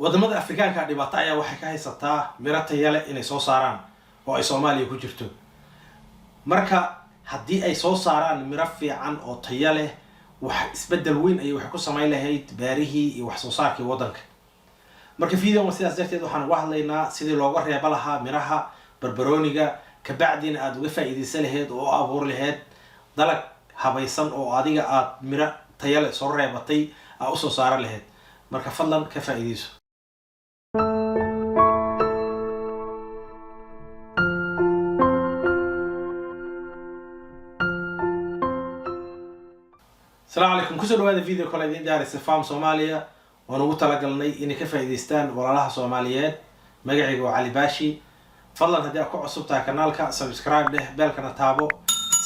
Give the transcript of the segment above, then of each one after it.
wadamada Afrikaanka dhibaato ayaa waxay ka haysataa miro tayo leh inay soo saaraan oo ay Soomaaliya ku jirto. Marka haddii ay soo saaraan miro fiican oo tayo leh wax isbedel weyn ay wax ku sameyn lahayd beerihii iyo wax soo saarkii wadanka. Marka video sidaas darteed waxaan uga hadlaynaa sidii looga reebo lahaa miraha barbarooniga ka bacdina aad uga faa'iideysan lahayd oo abuur lahayd dalag habaysan oo adiga aad miro tayo leh soo reebatay u soo saaran lahayd. Marka fadlan ka faa'iideyso. السلام عليكم كل سنة وهذا فيديو كله دين دارس فام سوماليا وأنا قلت لك قلني إني كيف يدستان ولا لها سوماليات مقعد وعلي باشي فضلا هدي أكو عصبتها كنالك سبسكرايب له بالكنا تابو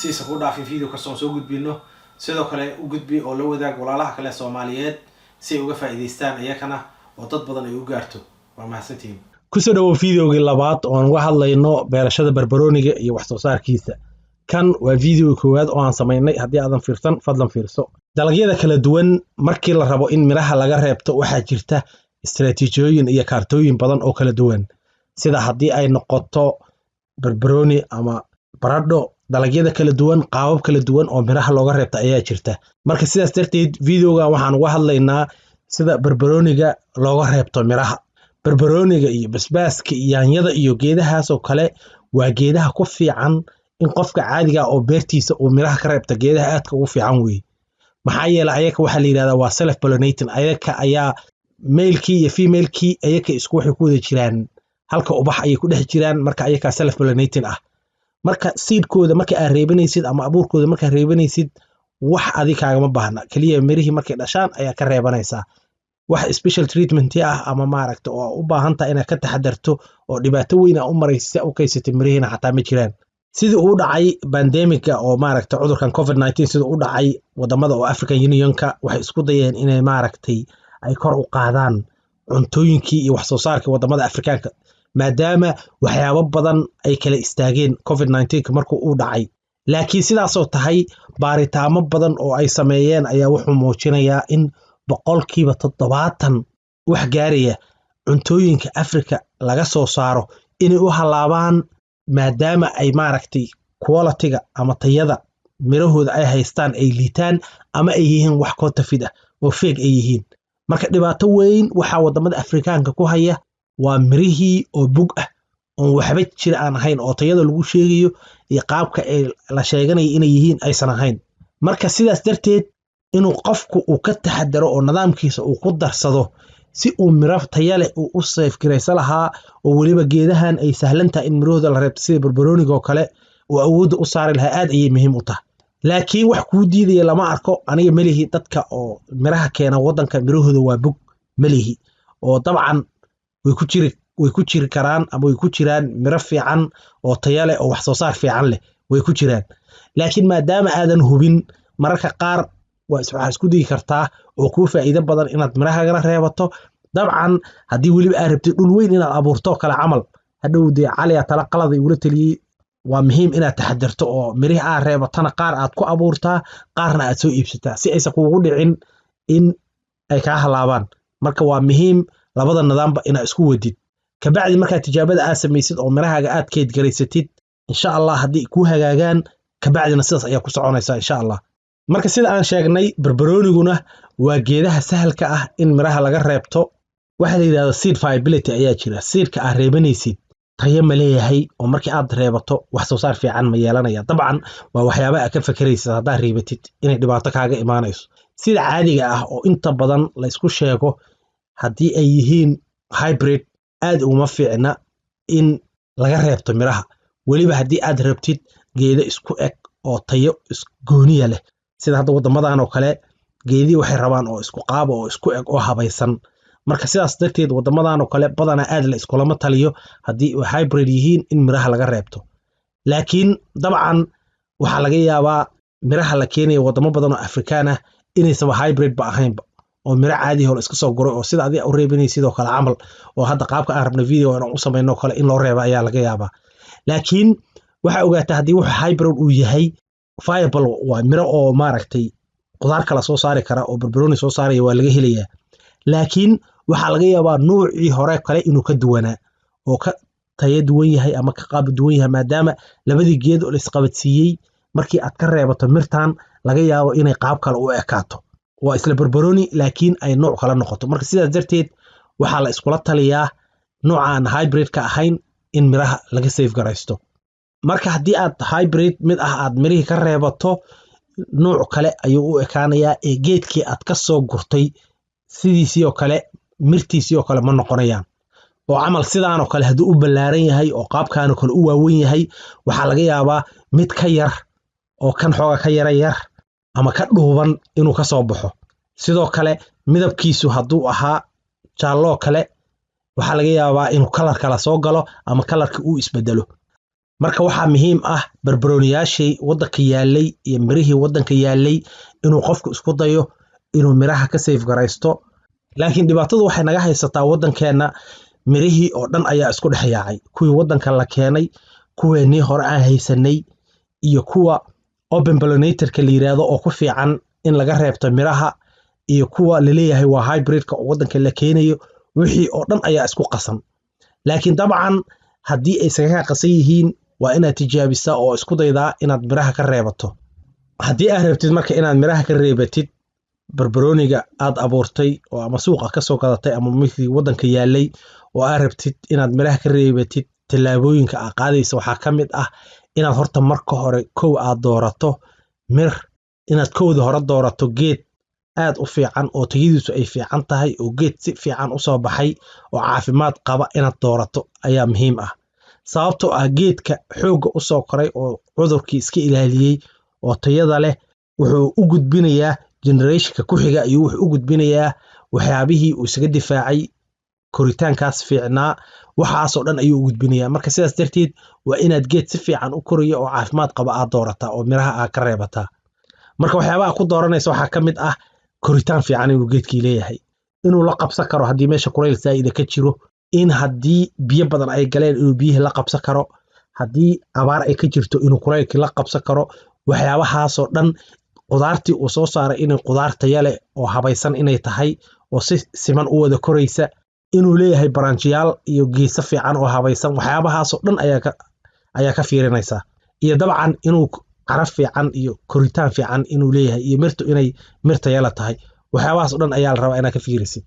سيسا كودا في فيديو كسون سو قد بينه سيدو كله وقد بي أولو ذاك ولا لها كله سوماليات سي وقف يدستان أيكنا وتطبضن يوجارتو وما حسنتين كل سنة وفيديو قلبات وأنا واحد لينو بيرشاد بربروني يوحصو صار كيسة kan waa video koowaad oo aan sameynay hadii aadan fiirsan fadlan fiirso dalagyada kala duwan markii la rabo in miraha laga reebto waxa jirta istaraatiijiyooyin iyo kaartooyin badan oo kala duwan sida hadii ay noqoto barbarooni ama baradho dalagyada kala duwan qaabab kala duwan oo miraha looga reebto ayaa jirta marka sidaas darteed videoga waxaan uga hadlaynaa sida barbarooniga looga reebto miraha barbarooniga iyo basbaaska iyo yaanyada iyo geedahaas oo kale waa geedaha ku fiican in qofka caadiga oo beertiisa uu miraha ka reebta geedaha aadka ugu fiican weey maxaa yeelay ayaka waxa la yiraahdaa waa self pollinating ayaka ayaa male-kii iyo female-kii ayaka isku waxay ku wada jiraan halka ubax ay ku dhex jiraan marka ayaka self pollinating ah marka seedkooda marka aad reebanaysid ama abuurkooda marka reebanaysid wax adikaaga ma baahna kaliya mirihii markay dhashaan ayaa ka reebanaysaa wax special treatment ah ama maaragta oo u baahan tahay inaad ka taxadarto oo dhibaato weyn u maraysa u kaysatay mirihina xataa ma jiraan sidii uu dhacay pandemic oo maaragtay cudurkan COVID-19 sidii uu dhacay wadamada oo African Unionka waxay isku dayeen inay maaragtay ay kor u qaadaan cuntooyinkii iyo wax soo saarkii wadamada Afrikaanka maadaama waxyaabo badan ay kala istaageen COVID-19 markuu uu dhacay laakiin sidaas oo tahay baaritaamo badan oo ay sameeyeen ayaa wuxuu muujinayaa in 70% wax gaaraya cuntooyinka Afrika laga soo saaro inay u halaabaan maadaama ay maaragtay quality-ga ama tayada mirahooda ay haystaan ay liitaan ama ay yihiin wax counterfeit ah oo fake ay yihiin marka dhibaato weyn waxa wadamada Afrikaanka ku haya waa mirihii oo bug ah oo waxba jir aan ahayn oo tayada lagu sheegayo iyo qaabka ay la sheeganay inay yihiin aysan ahayn marka sidaas darteed inuu qofku uu ka taxadaro oo nidaamkiisa uu ku darsado si uu miro tayo leh u safe gareysa lahaa oo waliba geedahan ay sahlantahay in mirahooda la reebto sida barbarooniga oo kale oo awood u saari lahaa aad ay muhiim u tahay laakiin wax ku diidaya lama arko aniga malihi dadka oo miraha keena wadanka mirahooda waa bug malihi oo dabcan way ku jiri karaan ama way ku jiraan miro fiican oo tayo leh oo wax soo saar fiican leh way ku jiraan laakiin maadaama aadan hubin mararka qaar waxa isku dii kartaa oo ku faa'iido badan inaad mirahaaga reebato dabcan hadii waliba aad rabtid dhul weyn inaad abuurto kala camal hadhowdii cali tala qalad ay ula taliyay waa muhiim inaad taxadarto oo mirihi aad reebatana qaar aad ku abuurtaa qaarna aad soo iibsataa si aysan kuugu dhicin in ay ka halaabaan marka waa muhiim labada nidaamba inaad isku wadid ka bacdi marka tijaabada aad sameeysid oo mirahaaga aad keed garaysatid insha Allah hadii ku hagaagaan ka bacdina sidaas ayaa ku soconaysa insha Allah marka sida aan sheegnay barbarooniguna waa geedaha sahalka ah in miraha laga reebto waxa la yiraahdo seed viability ayaa jira seedka aad reebanaysid tayo ma leeyahay oo markii aad reebato wax soo saar fiican ma yeelanaya dabcan waa waxyaabo aad ka fakaraysid hadaa reebatid inay dhibaato kaaga imaanayso sida caadiga ah oo inta badan la isku sheego hadii ay yihiin hybrid aad uma fiicna in laga reebto miraha waliba hadii aad rabtid geedo isku eg oo tayo gooniya leh sida hadda wadamadan oo kale geedii waxay rabaan oo isku qaab oo isku eg oo habaysan marka sidaas darteed wadamadan oo kale badana aad la isku lama taliyo hadii ay hybrid yihiin in miraha laga reebto laakiin dabcan waxa laga yaabaa miraha la keenayo wadamo badan oo Afrikaan ah inaysan hybrid ba ahaynba oo miro caadi ah oo iska soo goray oo sida adiga u reebanay sidoo kale camal oo hadda qaabka aan rabno video aan u sameeyno kale in loo reebo ayaa laga yaabaa laakiin waxa ogaataa hadii wax hybrid uu yahay viable waa miro oo maaragtay qudaar kala soo saari kara oo barbarooni soo saaraya waa laga helayaa laakiin waxaa laga yaabaa nuucii hore kale inuu ka duwanaa oo ka tayo duwan yahay ama ka qaab duwan yahay maadaama labadii geed oo la isqabadsiiyey markii aad ka reebato mirtan laga yaabo inay qaab kale u ekaato waa isla barbarooni laakiin ay nooc kala noqoto marka sidaas darteed waxaa la iskula taliyaa noocaan hybridka ahayn in miraha laga safe garaysto marka haddii aad hybrid mid ah aad mirihii ka reebato nooc kale ayuu u ekaanayaa ee geedkii aad ka soo gurtay sidiisii oo kale mirtiisii oo kale ma noqonayaan oo camal sidaan oo kale hadduu u ballaaran yahay oo qaabkan oo kale u waaweyn yahay waxaa laga yaabaa mid ka yar oo kan xooga ka yar ama ka dhuuban inuu ka soo baxo sidoo kale midabkiisu hadduu ahaa jaallo kale waxaa laga yaabaa inuu kalar kala soo galo ama kalarka uu isbedelo marka waxaa muhiim ah barbarooniyaashii waddanka yaalay iyo mirihii waddanka yaalay inuu qofku isku dayo inuu miraha ka safe garaysto laakiin dhibaatadu waxay naga haysataa waddankeena mirihii oo dhan ayaa isku dhex yaacay kuwii waddanka la keenay kuweenii hore aan haysanay iyo kuwa open pollinatorka la yiraahdo oo ku fiican in laga reebto miraha iyo kuwa laleeyahay waa hybridka oo waddanka la keenayo wixii oo dhan ayaa isku qasan laakiin dabcan haddii ay isaga qasan yihiin waa inaad tijaabisaa oo isku daydaa inaad miraha ka reebato haddii aad rabtid marka inaad miraha ka reebatid barbarooniga aad abuurtay oo ama suuqa ka soo gadatay ama midkii waddanka yaalay oo aad rabtid inaad miraha ka reebatid tallaabooyinka aad qaadaysa waxaa ka mid ah inaad horta marka hore kow aad doorato mir inaad kowda hore doorato geed aad u fiican oo tayadiisu ay fiican tahay oo geed si fiican u soo baxay oo caafimaad qaba inaad doorato ayaa muhiim ah sababtoo ah geedka xoogga u soo koray oo cudurkii iska ilaaliyey oo tayada leh wuxuu u gudbinayaa generationka ku xiga iyo wuxuu u gudbinayaa waxyaabihii uu isaga difaacay koritaankaas fiicnaa waxaasoo dhan ayuu u gudbinayaa marka sidaas darteed waa inaad geed si fiican u koriyo oo caafimaad qaba aad doorataa oo miraha aad ka reebataa marka waxyaabaha ku dooranaysa waxaa ka mid ah koritaan fiican inuu geedkii leeyahay inuu la qabsan karo haddii meesha kulayl saa'ida ka jiro in haddii biyo badan ay galeen inuu biyihii la qabsan karo haddii abaar ay ka jirto inuu kulaylkii la qabsan karo waxyaabahaasoo dhan qudaartii uu soo saaray inay qudaar tayo leh oo habaysan inay tahay oo si siman u wada koraysa inuu leeyahay baranjiyaal iyo geeso fiican oo habaysan waxyaabahaasoo dhan ayaa ka fiirinaysaa iyo dabcan inuu caraf fiican iyo koritaan fiican inuu leeyahay iyo mirtu inay mir tayo leh tahay waxyaabahaasoo dhan ayaa la rabaa inaad ka fiirisid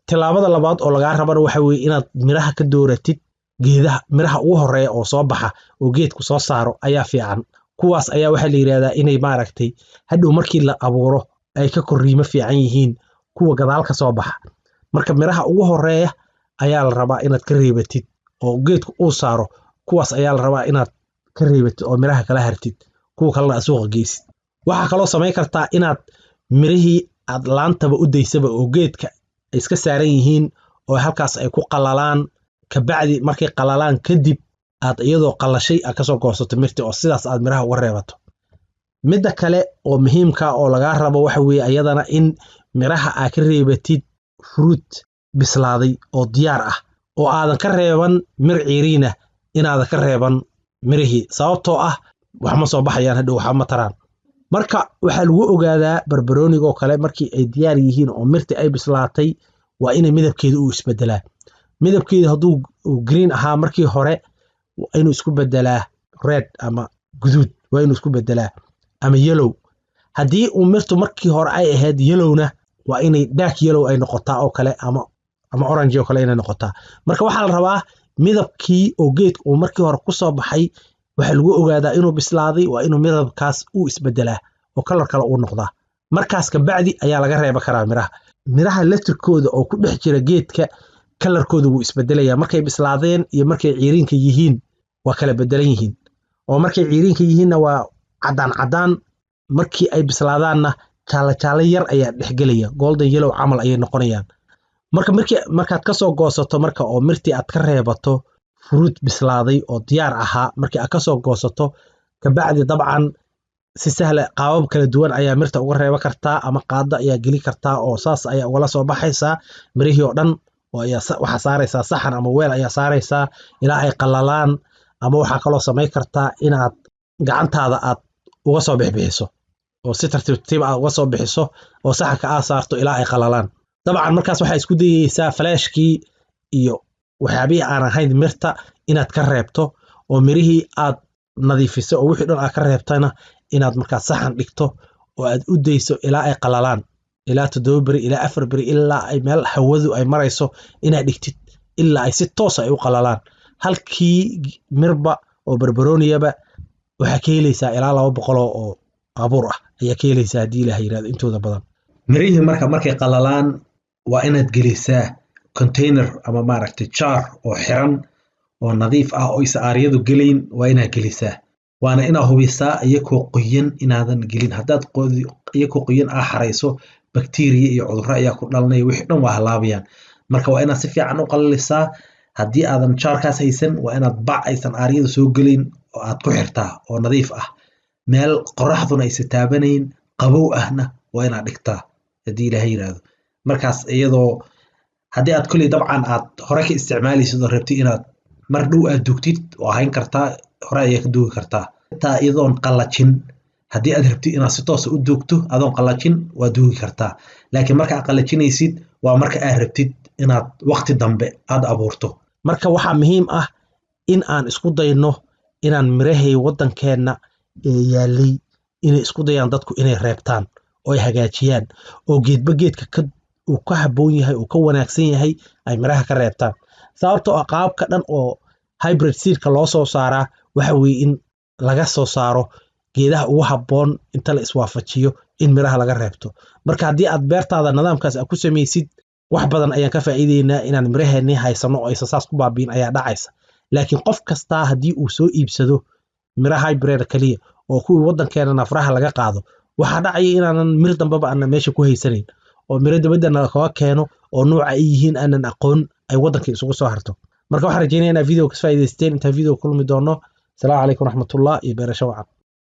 tilaabada labaad oo lagaa rabana waxa weeye inaad miraha ka dooratid geedaha miraha ugu horeeya oo soo baxa oo geedku soo saaro ayaa fiican kuwaas ayaa waxaa la yiraahdaa inay maaragtay hadhow markii la abuuro ay ka korriimo fiican yihiin kuwa gadaal ka soo baxa marka miraha ugu horeeya ayaa la rabaa inaad ka reebatid oo geedku uu saaro kuwaas ayaa la rabaa inaad ka reebatid oo miraha kala hartid kuwa kalena suuqa geysid waxaa kaloo samayn kartaa inaad mirihii aad laantaba u daysaba oo geedka ay iska saaran yihiin oo halkaas ay ku qalalaan kabacdi markay qalalaan kadib aad iyadoo qalashay aad kasoo goosato mirti oo sidaas aad miraha uga reebato midda kale oo muhiimka oo lagaa rabo waxa weeye ayadana in miraha aad ka reebatid fruit bislaaday oo diyaar ah oo aadan ka reeban mir ciiriina inaadan ka reeban mirihii sababtoo ah wax ma soo baxayaan hadhow waxa ma taraan marka waxaa lagu ogaadaa barbarooniga oo kale markii ay diyaar yihiin oo mirti ay bislaatay waa inay midabkeedu uu isbedelaa midabkeedu hadduu green ahaa markii hore inuu isku bedelaa red ama guduud waa inuu isku bedelaa ama yellow haddii uu mirtu markii hore ay ahayd yellowna waa inay dark yellow ay noqotaa oo kale ama orange oo kale inay noqotaa marka waxaa la rabaa midabkii oo geedka uu markii hore ku soo baxay waxaa lagu ogaadaa inuu bislaaday waa inuu midabkaas uu isbedelaa oo kalar kale uu noqdaa markaas kabacdi ayaa laga reeba karaa miraha laftirkooda oo ku dhex jira geedka kalarkooda wuu isbedelayaa markay bislaadeen iyo markay ciiriinka yihiin waa kala bedelan yihiin oo markay ciiriinka yihiinna waa cadaan markii ay bislaadaanna jaalo yar ayaa dhexgelaya golden yellow camal ayay noqonayaan markaad kasoo goosato marka oo mirtii aad ka reebato fruit bislaaday oo diyaar ahaa markii aad kasoo goosato kabacdi dabcan si sahla qaabab kala duwan ayaa mirta uga reeba kartaa ama qaado ayaa geli kartaa oo saas ayaa ugala soo baxaysaa mirihii oo dhan oo waxaa saaraysaa saxan ama weel ayaa saaraysaa ilaa ay qalalaan ama waxaa kaloo samayn kartaa inaad gacantaada aad uga soo bixiso oo si tartiib aad uga soo bixiso oo saxanka aad saarto ilaa ay qalalaan dabcan markaas waxaa isku dayeysaa falaashkii iyo waxyaabihii aan ahayn mirta inaad ka reebto oo mirihii aad nadiifiso oo wixii dhan aad ka reebtana inaad markaas saxan dhigto oo aad u dayso ilaa ay qalalaan ilaa 7 beri ilaa 4 beri ilaa ay meel hawadu ay marayso inaad dhigtid ilaa ay si toos ay u qalalaan halkii mirba oo barbarooniyaba waxaa ka helaysaa ilaa 200 oo abuur ah ayaa ka helaysaa haddii ilaahay yiraahdo intooda badan mirihii markay qalalaan waa inaad gelisaa container ama maaragtay jar oo xiran oo nadiif ah oo isa aaryadu gelayn waa inaad gelisaa waana inaad hubisaa iyagoo qoyan inaadan gelin haddaad iyagoo qoyan xarayso bacteria iyo cudurro ayaa ku dhalanaya wixii dhan waa halaabayaan marka waa inaad si fiican u qalalisaa haddii aadan jarkaas haysan waa inaad bac aysan aaryadu soo gelayn oo aad ku xirtaa oo nadiif ah meel qoraxduna aysan taabanayn qabow ahna waa inaad dhigtaa haddii ilaahay yiraahdo markaas iyadoo haddii aad kulli dabcan aad hore ka isticmaalaysid oo rabtid inaad mar dhow aad dugtid oo hayn kartaa hore ayaa ka dugi kartaa xitaa iyadoon qallajin haddii aad rabtid inaad si toos u dugto adoon qallajin waa dugi kartaa laakiin marka aad qallajinaysid waa marka aad rabtid inaad waqti dambe aad abuurto marka waxaa muhiim ah in aan isku dayno inaan mirahay waddankeenna ee yaalay inay isku dayaan dadku inay reebtaan oo ay hagaajiyaan oo geedba geedka uu ka habboon yahay uu ka wanaagsan yahay ay miraha ka reebtaan sababtoo ah qaabka dhan oo hybrid seedka loo soo saaraa waxa weeye in laga soo saaro geedaha ugu habboon inta la iswaafajiyo in miraha laga reebto marka haddii aad beertaada nidaamkaas aad ku samaysid wax badan ayaan ka faa'iideynaa inaan miraheennii haysano oo aysan saas ku baabiin ayaa dhacaysa laakiin qof kastaa haddii uu soo iibsado mira hybrid kaliya oo kuwii waddankeena nafraha laga qaado waxaa dhacaya inaanan mir dambeba aanan meesha ku haysanayn oo miro dabadana kaga keeno oo nooca ay yihiin aanan aqoon ay waddanka isugu soo harto marka waxaan rajeynaya inaad video ka faa'iidaysteen intaan video kulmi doono asalaamu calaykum waraxmatullah iyo beerasho wacan